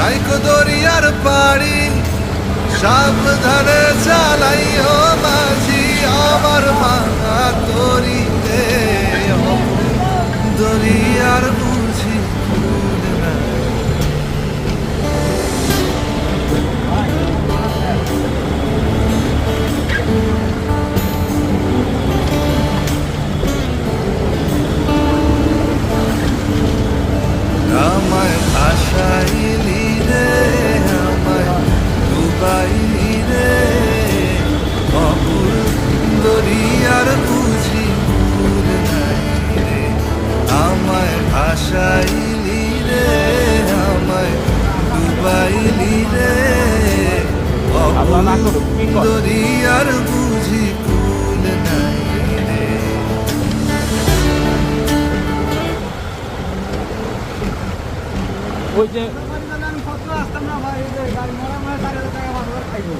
রাইকো দরিয়ার পাড়ি সাবধানে চালাইও মাঝি আমার ভাঙা তরিতে দরিয়ার বুঝি ভুল নাই। আমায় ভাসাইলি রে আমায় ডুবাইলি রে অকুল দরিয়ার বুঝি ভুল নাই রে। আমায় ভাসাইলি রে আমায় ডুবাইলি রে অকুল দরিয়ার বুঝি ভুল নাই রে। ওই যে আসতাম না ভাই, গাড়ি মারা মারা 4,000 টাকা খাইবো।